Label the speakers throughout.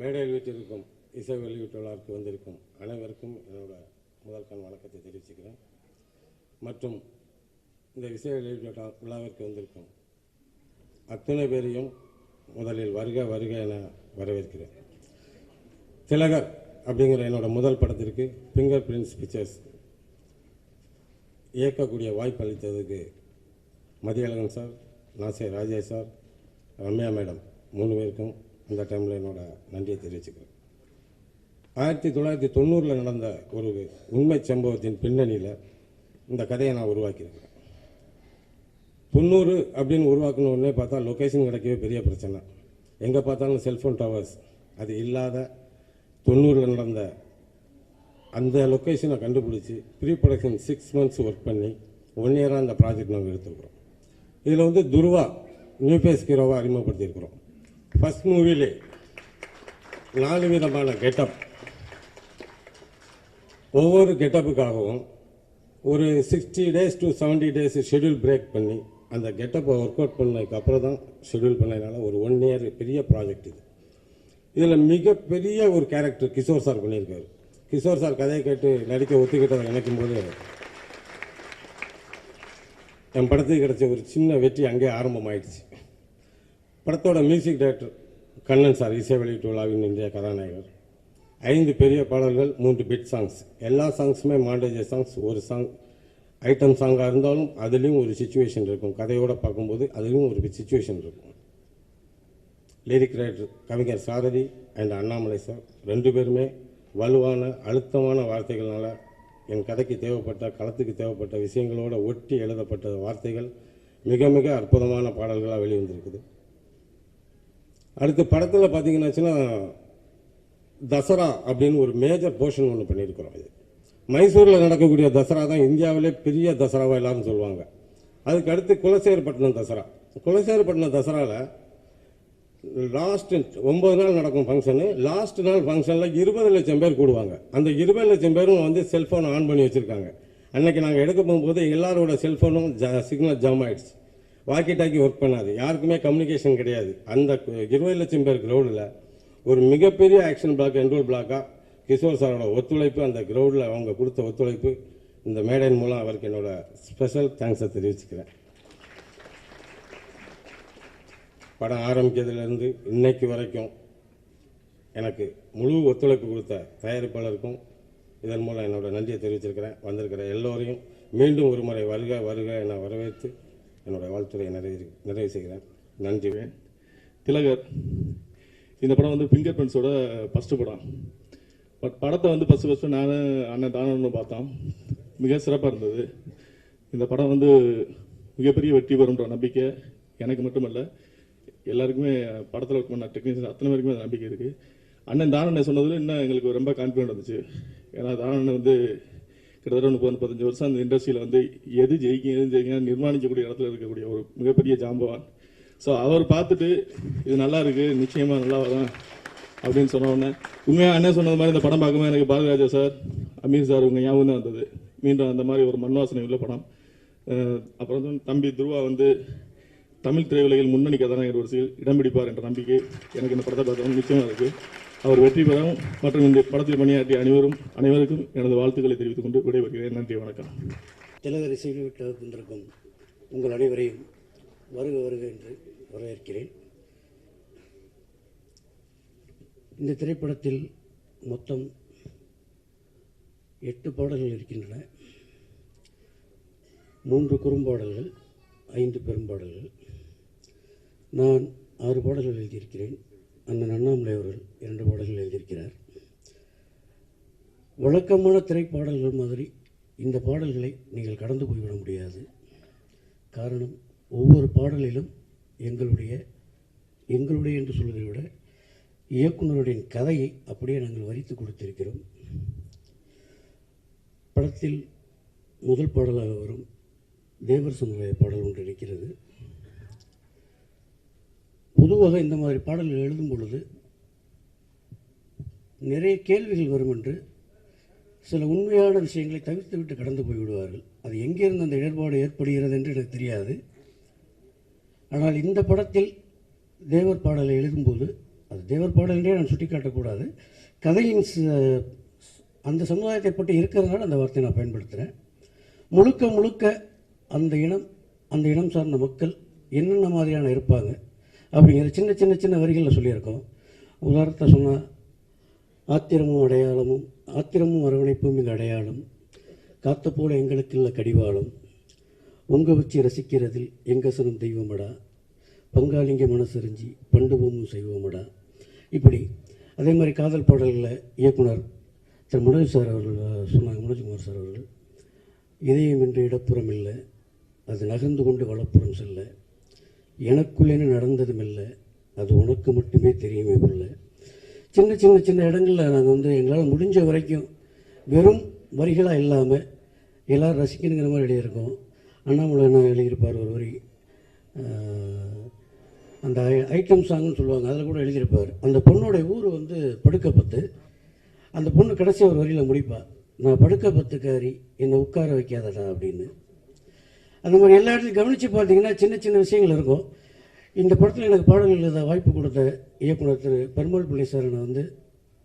Speaker 1: மேடையில் வீட்டிற்கும் இசை வெளியீட்டாளருக்கு வந்திருக்கும் அனைவருக்கும் என்னோட முதல்கண் வணக்கத்தை தெரிவிச்சுக்கிறேன். மற்றும் இந்த இசை வெளியீட்டு விழாவிற்கு வந்திருக்கும் அத்தனை பேரையும் முதலில் வருக வருக என வரவேற்கிறேன். திலகர் அப்படிங்கிற என்னோட முதல் படத்திற்கு ஃபிங்கர் பிரிண்ட்ஸ் பிக்சர்ஸ் இயக்கக்கூடிய வாய்ப்பு அளித்ததுக்கு Mathiyazhagan sir, Nasser Rajesh sir, Ramya madam 3 பேருக்கும் இந்த டைமில் என்னோட நன்றியை தெரிவிச்சுக்கிறேன். 1990 நடந்த ஒரு உண்மை சம்பவத்தின் பின்னணியில் இந்த கதையை நான் உருவாக்கியிருக்கிறேன். 90 அப்படின்னு உருவாக்கணுன்னே பார்த்தா லொக்கேஷன் கிடைக்கவே பெரிய பிரச்சனை. எங்கே பார்த்தாலும் செல்ஃபோன் டவர்ஸ் அது இல்லாத 90 நடந்த அந்த லொக்கேஷனை கண்டுபிடிச்சி ப்ரீ ப்ரொடக்ஷன் 6 months ஒர்க் பண்ணி 1 year அந்த ப்ராஜெக்ட் நாங்கள் எடுத்துருக்குறோம். இதில் வந்து துருவா நியூ ஃபேஸ் ஹீரோவை அறிமுகப்படுத்தியிருக்கிறோம். ஃபர்ஸ்ட் மூவிலே 4 விதமான கெட்டப், ஒவ்வொரு கெட்டப்புக்காகவும் ஒரு 60 days to 70 days schedule break பண்ணி அந்த கெட்டப்பை ஒர்க் அவுட் பண்ணதுக்கு அப்புறம் தான் ஷெடியூல் பண்ணதுனால ஒரு 1 year பெரிய ப்ராஜெக்ட் இது. இதில் மிகப்பெரிய ஒரு கேரக்டர் கிஷோர் சார் பண்ணியிருக்காரு. கிஷோர் சார் கதையை கேட்டு நடிக்க ஒத்துக்கிட்டதை நினைக்கும் போது என் படத்துக்கு கிடைச்ச ஒரு சின்ன வெற்றி அங்கே ஆரம்பமாயிடுச்சு. படத்தோட மியூசிக் டைரக்டர் கண்ணன் சார், இசை வெளியீட்டு விழாவின் இந்திய கதாநாயகர். 5 பெரிய பாடல்கள், 3 பிட் சாங்ஸ். எல்லா சாங்ஸுமே மாண்டேஜ் சாங்ஸ். ஒரு சாங் ஐட்டம் சாங்காக இருந்தாலும் அதுலேயும் ஒரு சிச்சுவேஷன் இருக்கும். கதையோடு பார்க்கும்போது அதுலேயும் ஒரு சிச்சுவேஷன் இருக்கும். லிரிக் ரைட்டர் கவிஞர் சாரதி அண்ட் அண்ணாமலை சார் 2 பேருமே வலுவான அழுத்தமான வார்த்தைகளால் என் கதைக்கு தேவைப்பட்ட, களத்துக்கு தேவைப்பட்ட விஷயங்களோடு ஒட்டி எழுதப்பட்ட வார்த்தைகள் மிக மிக அற்புதமான பாடல்களாக வெளிவந்திருக்குது. அடுத்து படத்தில் பார்த்தீங்கன்னாச்சுன்னா தசரா அப்படின்னு ஒரு மேஜர் போர்ஷன் ஒன்று பண்ணியிருக்கிறோம். இது மைசூரில் நடக்கக்கூடிய தசரா தான் இந்தியாவிலே பெரிய தசராவாக எல்லாரும் சொல்லுவாங்க. அதுக்கு அடுத்து குலசேகரப்பட்டினம் தசரா. குலசேகரப்பட்டினம் தசராவில் லாஸ்ட் 9 நாள் நடக்கும் ஃபங்க்ஷனு. லாஸ்ட் நாள் ஃபங்க்ஷனில் 20 லட்சம் பேர் கூடுவாங்க. அந்த 20 லட்சம் பேரும் வந்து செல்ஃபோனை ஆன் பண்ணி வச்சுருக்காங்க. அன்றைக்கி நாங்கள் எடுக்க போகும்போது எல்லாரோட செல்ஃபோனும் சிக்னல் ஜாம் ஆகிடுச்சு. வாக்கி டாக்கி ஒர்க் பண்ணாது, யாருக்குமே கம்யூனிகேஷன் கிடையாது. அந்த 20 லட்சம் பேர் க்ரௌடில் ஒரு மிகப்பெரிய ஆக்ஷன் பிளாக், என்ரோல் பிளாக்காக கிஷோர் சாரோட ஒத்துழைப்பு, அந்த க்ரௌடில் அவங்க கொடுத்த ஒத்துழைப்பு, இந்த மேடையின் மூலம் அவருக்கு என்னோட ஸ்பெஷல் தேங்க்ஸை தெரிவிச்சுக்கிறேன். படம் ஆரம்பிக்கிறதுலேருந்து இன்னைக்கு வரைக்கும் எனக்கு முழு ஒத்துழைப்பு கொடுத்த தயாரிப்பாளருக்கும் இதன் மூலம் என்னோட நன்றியை தெரிவிச்சிருக்கிறேன். வந்திருக்கிற எல்லோரையும் மீண்டும் ஒரு முறை வருக வருக என வரவேற்று என்னோடய வாழ்த்துறையை நிறைவு செய்கிறேன். நன்றி.
Speaker 2: திலகர் இந்த படம் வந்து ஃபிங்கர் பிரிண்ட்ஸோட ஃபஸ்ட்டு படம். படத்தை வந்து ஃபஸ்ட்டு நான் அண்ணன் தானு பார்த்தோம். மிக சிறப்பாக இருந்தது. இந்த படம் வந்து மிகப்பெரிய வெற்றி பெறும்ன்ற நம்பிக்கை எனக்கு மட்டுமல்ல, எல்லாருக்குமே படத்தில் ஒர்க் பண்ண டெக்னீஷியன் அத்தனை பேருக்குமே அந்த நம்பிக்கை இருக்குது. அண்ணன் தானண்ணே சொன்னதில் இன்னும் எங்களுக்கு ரொம்ப கான்ஃபிடென்ட் வந்துச்சு. ஏன்னா தானண்ணன் வந்து கிட்டத்தட்ட 30-35 வருஷம் அந்த இண்டஸ்ட்ரியில் வந்து எது ஜெயிக்கும் நிர்மாணிக்கக்கூடிய இடத்துல இருக்கக்கூடிய ஒரு மிகப்பெரிய ஜாம்பவான். ஸோ அவர் பார்த்துட்டு இது நல்லா இருக்குது, நிச்சயமாக நல்லா வரும் அப்படின்னு சொன்னோடனே உண்மையாக அண்ணன் சொன்னது மாதிரி இந்த படம் பார்க்கும்போது எனக்கு பாரதிராஜா சார், அமீர் சார் உங்கள் ஞாபகம் தான் வந்தது. மீண்டும் அந்த மாதிரி ஒரு மண்வாசனை உள்ள படம். அப்புறம் வந்து தம்பி துருவா வந்து தமிழ் திரையுலகில் முன்னணி கதாநாயகர் வரிசையில் இடம் பிடிப்பார் என்ற நம்பிக்கை எனக்கு இந்த படத்தை பார்த்தவங்க நிச்சயமாக இருக்குது. அவர் வெற்றி பெறவும் மற்றும் இந்த படத்தில் பணியாற்றிய அனைவருக்கும் எனது வாழ்த்துக்களை தெரிவித்துக் கொண்டு விடைபெறுகிறேன். நன்றி, வணக்கம்.
Speaker 3: திலகர் இசை வெளியீட்டு வந்திருக்கும் உங்கள் அனைவரையும் வருக வருக என்று வரவேற்கிறேன். இந்த திரைப்படத்தில் மொத்தம் 8 பாடல்கள் இருக்கின்றன. 3 குறும்பாடல்கள், 5 பெரும்பாடல்கள். நான் 6 பாடல்கள் எழுதியிருக்கிறேன். அண்ணன் அண்ணாமலை அவர்கள் 2 பாடல்கள் எழுதியிருக்கிறார். வழக்கமான திரைப்பாடல்கள் மாதிரி இந்த பாடல்களை நீங்கள் கடந்து போய்விட முடியாது. காரணம், ஒவ்வொரு பாடலிலும் எங்களுடைய என்று சொல்வதை விட இயக்குனருடைய கதையை அப்படியே நாங்கள் வரித்து கொடுத்திருக்கிறோம். படத்தில் முதல் பாடலாக வரும் தேவர் சமுதாய பாடல் ஒன்று இருக்கிறது. பொதுவாக இந்த மாதிரி பாடல்கள் எழுதும் பொழுது நிறைய கேள்விகள் வரும் என்று சில உண்மையான விஷயங்களை தவிர்த்துவிட்டு கடந்து போய்விடுவார்கள். அது எங்கிருந்து அந்த இடர்பாடு ஏற்படுகிறது என்று எனக்கு தெரியாது. ஆனால் இந்த படத்தில் தேவர் பாடலை எழுதும்போது அது தேவர் பாடல் என்றே நான் சுட்டிக்காட்டக்கூடாது. கதையின் அந்த சமுதாயத்தை பற்றி இருக்கிறதுனால அந்த வார்த்தையை நான் பயன்படுத்துகிறேன். முழுக்க முழுக்க அந்த இனம் சார்ந்த மக்கள் என்னென்ன மாதிரியான இருப்பாங்க அப்படிங்கிற சின்ன சின்ன சின்ன வரிகளில் சொல்லியிருக்கோம். உதாரணத்தை சொன்னால், ஆத்திரமும் அரவணைப்பும் இங்கே அடையாளம், காத்த போல எங்களுக்கு இல்லை கடிவாளம், உங்க வச்சு ரசிக்கிறதில் எங்கசனம் தெய்வமடா, பங்காளிங்க மனசறிஞ்சி பண்டுபமும் செய்வோமடா. இப்படி அதே மாதிரி காதல் பாடல்களில் இயக்குனர் திரு மனோஜ் சார் அவர்கள் சொன்னாங்க, மனோஜ்குமார் சார் அவர்கள், இதயம் என்று இடப்புறம் இல்லை, அது நகர்ந்து கொண்டு வலப்புறம் செல்ல, எனக்குள்ளேன்னு நடந்ததும் இல்லை, அது உனக்கு மட்டுமே தெரியுமே உள்ள. சின்ன சின்ன சின்ன இடங்களில் நாங்கள் எங்களால் முடிஞ்ச வரைக்கும் வெறும் வரிகளாக இல்லாமல் எல்லோரும் ரசிக்கணுங்கிற மாதிரி எழுதியிருக்கோம். அண்ணாமலை என்ன எழுதியிருப்பார் ஒரு வரி, அந்த ஐட்டம் சாங்னு சொல்லுவாங்க, அதில் கூட எழுதியிருப்பார். அந்த பொண்ணோடைய ஊர் படுக்கப்பத்து. அந்த பொண்ணு கடைசி ஒரு வரியில் முடிப்பா, நான் படுக்கப்பத்துக்காரி என்னை உட்கார வைக்காதடா அப்படின்னு. அந்த மாதிரி எல்லா இடத்துலையும் கவனித்து பார்த்தீங்கன்னா சின்ன சின்ன விஷயங்கள் இருக்கும். இந்த படத்தில் எனக்கு பாடல்கள் எழுத வாய்ப்பு கொடுத்த இயக்குனர் திரு பெருமாள் பிள்ளை சார் நான்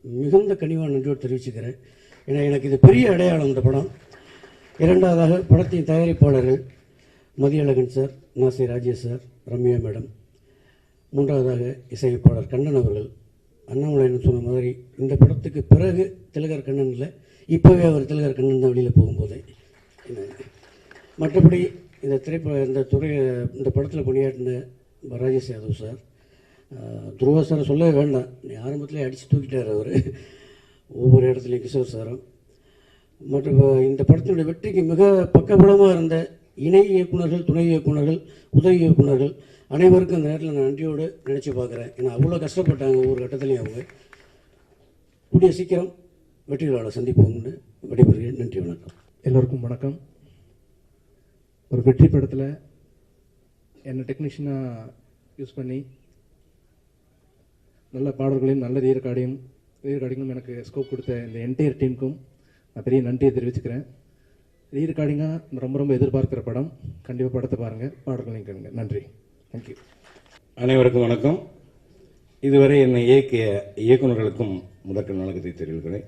Speaker 3: மிகுந்த கனிவான நன்றியோடு தெரிவிச்சுக்கிறேன். ஏன்னா எனக்கு இது பெரிய அடையாளம் இந்த படம். இரண்டாவதாக படத்தின் தயாரிப்பாளர்கள் மதியழகன் சார், நாசி ராஜேஷ் சார், ரம்யா மேடம். மூன்றாவதாக இசையமைப்பாளர் கண்ணன் அவர்கள். அண்ணாமலை சொன்ன மாதிரி இந்த படத்துக்கு பிறகு திலகர் கண்ணன் இல்லை, இப்போவே அவர் திலகர் கண்ணன் தான் வெளியில் போகும்போதே. மற்றபடி இந்த படத்தில் பணியாற்றின ராஜேஷ் யாதவ் சார், துருவா சாரை சொல்லவே வேண்டாம், ஆரம்பத்திலே அடித்து தூக்கிட்டார் அவர் ஒவ்வொரு இடத்துலையும். கிஷோர் சாரும் மற்றும் இந்த படத்தினுடைய வெற்றிக்கு மிக பக்கபலமாக இருந்த இணை இயக்குநர்கள், துணை இயக்குநர்கள், உதவி இயக்குநர்கள் அனைவருக்கும் அந்த நேரத்தில் நான் நன்றியோடு நினச்சி பார்க்குறேன். ஏன்னா அவ்வளோ கஷ்டப்பட்டாங்க ஒவ்வொரு கட்டத்துலையும். அவங்க கூடிய சீக்கிரம் வெற்றிகளால் சந்திப்போம்னு விடைபெறுகிறேன். நன்றி, வணக்கம்.
Speaker 4: எல்லோருக்கும் வணக்கம். ஒரு வெற்றி படத்தில் என்னை டெக்னீஷியனாக யூஸ் பண்ணி நல்ல பாடல்களையும் நல்ல ரீரெக்கார்டிங்கும் எனக்கு ஸ்கோப் கொடுத்த இந்த என்டையர் டீமுக்கும் நான் பெரிய நன்றியை தெரிவிச்சுக்கிறேன். ரீரெக்கார்டிங்காக ரொம்ப ரொம்ப எதிர்பார்க்குற படம். கண்டிப்பாக படத்தை பாருங்கள், பாடல்களையும் கேளுங்க. நன்றி, தேங்க்யூ.
Speaker 5: அனைவருக்கும் வணக்கம். இதுவரை என்னை இயக்கிய இயக்குநர்களுக்கும் முதற்கண் வணக்கத்தை தெரிவிக்கிறேன்.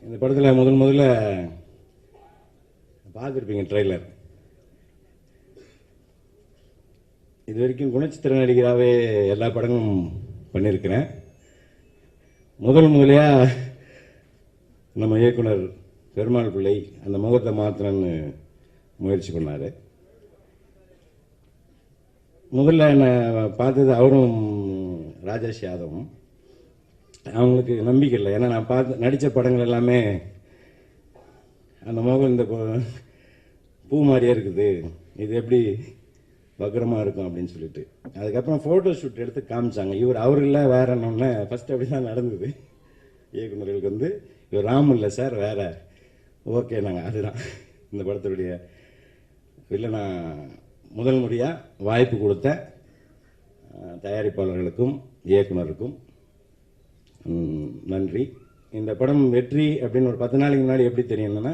Speaker 5: இந்த படத்தில் முதல்ல பார்த்துருப்பீங்க ட்ரெய்லர். இது வரைக்கும் குணச்சித்திர நடிகராகவே எல்லா படங்களும் பண்ணியிருக்கிறேன். முதலியாக நம்ம இயக்குனர் பெருமாள் பிள்ளை அந்த முகத்தை மாற்றணும்னு முயற்சி பண்ணார். முதல்ல என்னை பார்த்தது அவரும் ராஜேஷ் யாதவும். அவங்களுக்கு நம்பிக்கை இல்லை, ஏன்னா நான் நடித்த படங்கள் எல்லாமே அந்த முகம் இந்த பூ மாதிரியே இருக்குது, இது எப்படி வக்கரமாக இருக்கும் அப்படின்னு சொல்லிட்டு. அதுக்கப்புறம் ஃபோட்டோ ஷூட் எடுத்து காமிச்சாங்க. அவர் இல்லை வேற என்னொன்னே ஃபஸ்ட்டு அப்படி தான் நடந்தது. இயக்குநர்களுக்கு இவர் ராம் இல்லை சார் வேற. ஓகே, நாங்கள் அதுதான் இந்த படத்துடைய வில்லனா. முதல் முறையாக வாய்ப்பு கொடுத்த தயாரிப்பாளர்களுக்கும் இயக்குனருக்கும் நன்றி. இந்த படம் வெற்றி அப்படின்னு ஒரு 10 நாளைக்கு முன்னாடி எப்படி தெரியும்னா,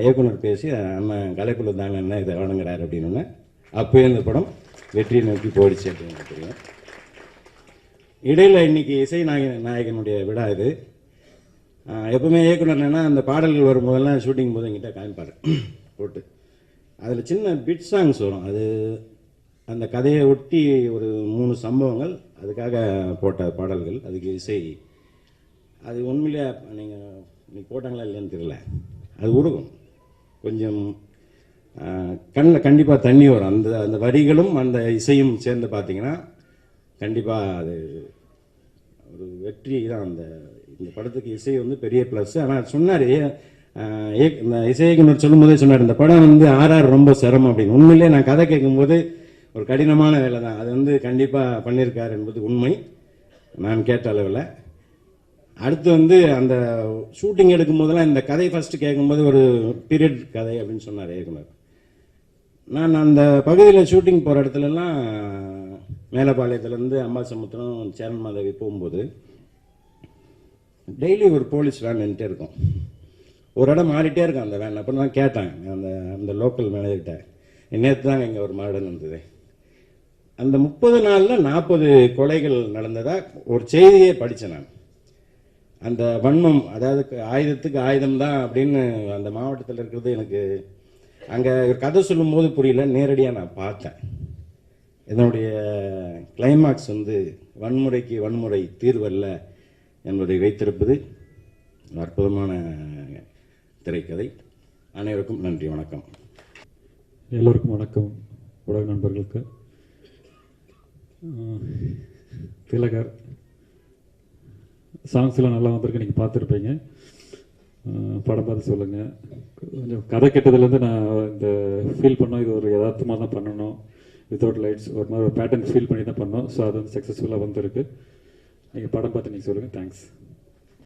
Speaker 5: இயக்குனர் பேசி அண்ணன் கலைக்குள்ள தாங்க என்ன இதை வழங்குறாரு அப்படின்னு, அப்போயே இந்த படம் வெற்றியை நோக்கி போயிடுச்சு அப்படின்னு தெரியும். இடையில் இன்னைக்கு இசை நாயகனுடைய விழா இது. எப்பவுமே இயக்குனர் என்னன்னா அந்த பாடல்கள் வரும்போதெல்லாம் ஷூட்டிங் போது என்கிட்ட காமிப்பார் போட்டு. அதில் சின்ன பிட் சாங்ஸ் வரும். அது அந்த கதையை ஒட்டி ஒரு 3 சம்பவங்கள் அதுக்காக போட்ட பாடல்கள். அதுக்கு இசை அது உண்மையிலே நீங்கள் போட்டாங்களா இல்லைன்னு தெரியல, அது உருகும் கொஞ்சம் கண்ணில் கண்டிப்பாக தண்ணி வரும். அந்த வரிகளும் அந்த இசையும் சேர்ந்து பார்த்தீங்கன்னா கண்டிப்பாக அது ஒரு வெற்றி தான். இந்த படத்துக்கு இசை பெரிய ப்ளஸ். ஆனால் சொன்னார் இந்த இசையக்குனர் சொல்லும் போதே சொன்னார், இந்த படம் ஆர்ஆர் ரொம்ப சிரமம் அப்படின்னு. உண்மையிலே நான் கதை கேட்கும்போது ஒரு கடினமான வேலை தான். அது கண்டிப்பாக பண்ணியிருக்காரு என்பது உண்மை, நான் கேட்ட அளவில். அடுத்து அந்த ஷூட்டிங் எடுக்கும் போதெல்லாம் இந்த கதை ஃபஸ்ட்டு கேட்கும்போது ஒரு பீரியட் கதை அப்படின்னு சொன்னார் இயக்குனர். நான் அந்த பகுதியில் ஷூட்டிங் போகிற இடத்துலலாம் மேலப்பாளையத்துலேருந்து அம்பாசமுத்திரம் சேரன் மாதவி போகும்போது டெய்லி ஒரு போலீஸ் வேன் நின்றுட்டே இருக்கும். ஒரு இடம் மாறிட்டே இருக்கும் அந்த வேன். அப்புறம் தான் கேட்டேன் அந்த லோக்கல் மேனேஜர்கிட்ட, நேற்று தாங்க இங்கே ஒரு மாடல் இருந்தது, அந்த 30 நாளில் 40 கொலைகள் நடந்ததா ஒரு செய்தியே படித்தேன் நான். அந்த வன்மம், அதாவது ஆயுதத்துக்கு ஆயுதம் தான் அப்படின்னு அந்த மாவட்டத்தில் இருக்கிறது எனக்கு அங்கே ஒரு கதை சொல்லும்போது புரியல, நேரடியாக நான் பார்த்தேன். இதனுடைய கிளைமாக்ஸ் வந்து வன்முறைக்கு வன்முறை தீர்வல்ல என்பதை வைத்திருப்பது அற்புதமான திரைக்கதை. அனைவருக்கும் நன்றி, வணக்கம்.
Speaker 6: எல்லோருக்கும் வணக்கம். ஊடக நண்பர்களுக்கு திலகர் சாங்ஸ்லாம் நல்லா வந்திருக்கு, நீங்கள் பார்த்துருப்பீங்க. படம் பார்த்து சொல்லுங்கள். கொஞ்சம் கதை கெட்டதுலேருந்து நான் இந்த ஃபீல் பண்ணோம், இது ஒரு யதார்த்தமாக தான் பண்ணணும், வித்தவுட் லைட்ஸ் ஒரு மாதிரி ஒரு பேட்டர்ன் ஃபீல் பண்ணி தான் பண்ணோம். ஸோ அது வந்து சக்ஸஸ்ஃபுல்லாக வந்திருக்கு. நீங்கள் படம் பார்த்து நீங்கள் சொல்லுங்கள். தேங்க்ஸ்.